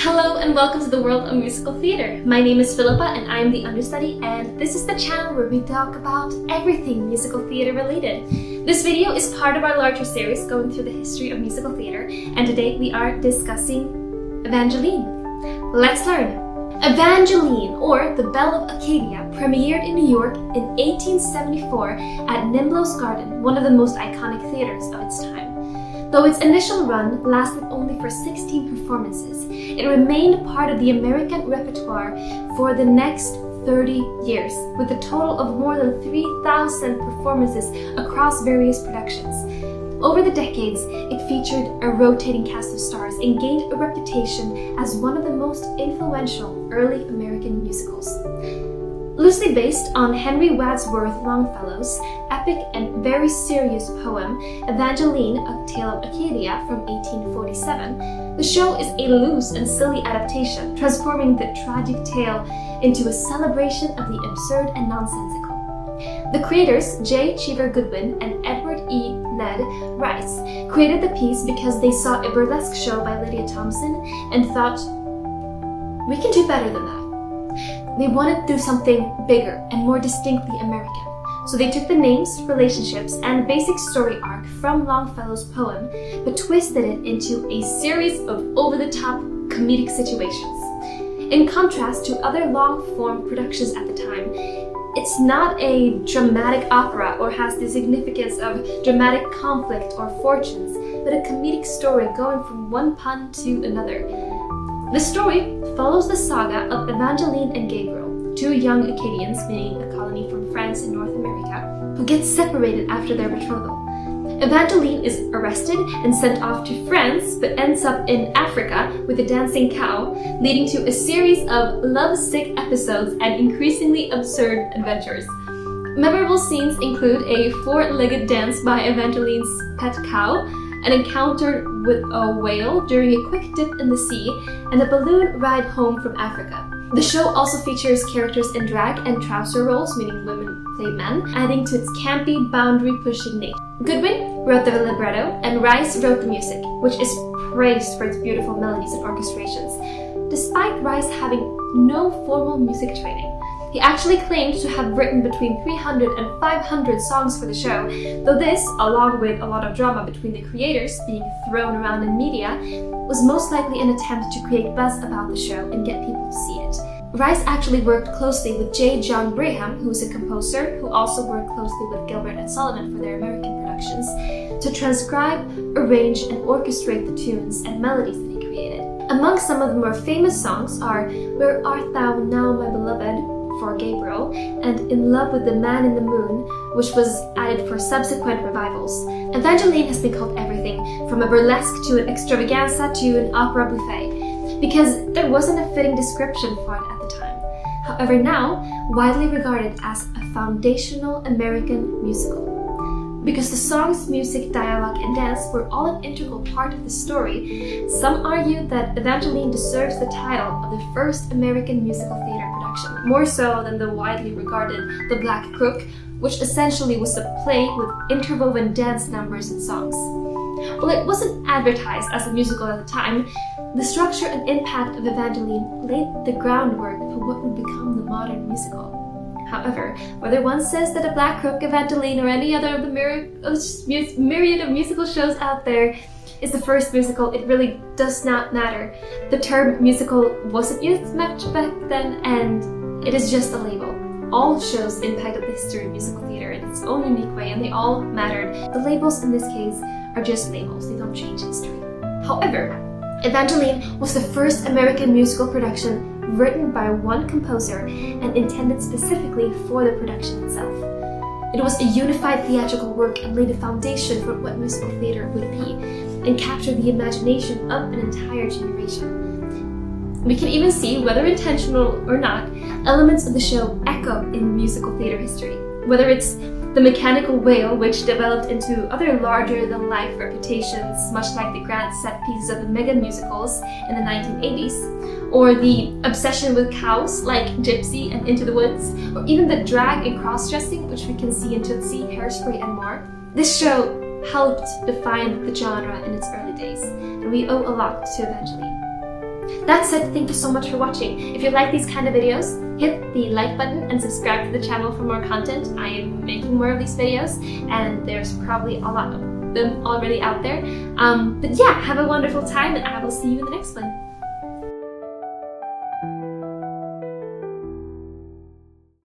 Hello and welcome to the world of musical theater. My name is Filippa and I am the understudy, and this is the channel where we talk about everything musical theater related. This video is part of our larger series going through the history of musical theater, and today we are discussing Evangeline. Let's learn. Evangeline, or the Belle of Acadia, premiered in New York in 1874 at Niblo's Garden, one of the most iconic theaters of its time. Though its initial run lasted only for 16 performances, it remained part of the American repertoire for the next 30 years, with a total of more than 3,000 performances across various productions. Over the decades, it featured a rotating cast of stars and gained a reputation as one of the most influential early American musicals. Loosely based on Henry Wadsworth Longfellow's epic and very serious poem, Evangeline, A Tale of Acadia from 1847, the show is a loose and silly adaptation, transforming the tragic tale into a celebration of the absurd and nonsensical. The creators, J. Cheever Goodwin and Edward E. Ned Rice, created the piece because they saw a burlesque show by Lydia Thompson and thought, we can do better than that. They wanted to do something bigger and more distinctly American. So they took the names, relationships, and basic story arc from Longfellow's poem, but twisted it into a series of over-the-top comedic situations. In contrast to other long-form productions at the time, it's not a dramatic opera or has the significance of dramatic conflict or fortunes, but a comedic story going from one pun to another. The story follows the saga of Evangeline and Gabriel, two young Acadians, meaning a colony from France in North America, who get separated after their betrothal. Evangeline is arrested and sent off to France, but ends up in Africa with a dancing cow, leading to a series of love-sick episodes and increasingly absurd adventures. Memorable scenes include a four-legged dance by Evangeline's pet cow, an encounter with a whale during a quick dip in the sea, and a balloon ride home from Africa. The show also features characters in drag and trouser roles, meaning women play men, adding to its campy, boundary-pushing nature. Goodwin wrote the libretto, and Rice wrote the music, which is praised for its beautiful melodies and orchestrations. Despite Rice having no formal music training, he actually claimed to have written between 300 and 500 songs for the show, though this, along with a lot of drama between the creators being thrown around in media, was most likely an attempt to create buzz about the show and get people to see it. Rice actually worked closely with J. John Braham, who is a composer who also worked closely with Gilbert and Sullivan for their American productions, to transcribe, arrange, and orchestrate the tunes and melodies that he created. Among some of the more famous songs are Where Art Thou Now, My Beloved, for Gabriel, and In Love with the Man in the Moon, which was added for subsequent revivals. Evangeline has been called everything from a burlesque to an extravaganza to an opera buffet, because there wasn't a fitting description for it at the time. However, now widely regarded as a foundational American musical. Because the songs, music, dialogue, and dance were all an integral part of the story, some argue that Evangeline deserves the title of the first American musical theater production, more so than the widely regarded The Black Crook, which essentially was a play with interwoven dance numbers and songs. While it wasn't advertised as a musical at the time, the structure and impact of Evangeline laid the groundwork for what would become the modern musical. However, whether one says that A Black Crook, Evangeline, or any other of the myriad of musical shows out there is the first musical, it really does not matter. The term musical wasn't used much back then, and it is just a label. All shows impacted the history of musical theater in its own unique way, and they all mattered. The labels in this case are just labels, they don't change history. However, Evangeline was the first American musical production written by one composer and intended specifically for the production itself. It was a unified theatrical work and laid a foundation for what musical theater would be, and captured the imagination of an entire generation. We can even see, whether intentional or not, elements of the show echo in musical theater history. Whether it's the mechanical whale, which developed into other larger-than-life reputations, much like the grand set pieces of the mega musicals in the 1980s, or the obsession with cows like Gypsy and Into the Woods, or even the drag and cross-dressing, which we can see in Tootsie, Hairspray, and more. This show helped define the genre in its early days, and we owe a lot to Evangeline. That said, thank you so much for watching. If you like these kind of videos, hit the like button and subscribe to the channel for more content. I am making more of these videos, and there's probably a lot of them already out there. But yeah, have a wonderful time, and I will see you in the next one.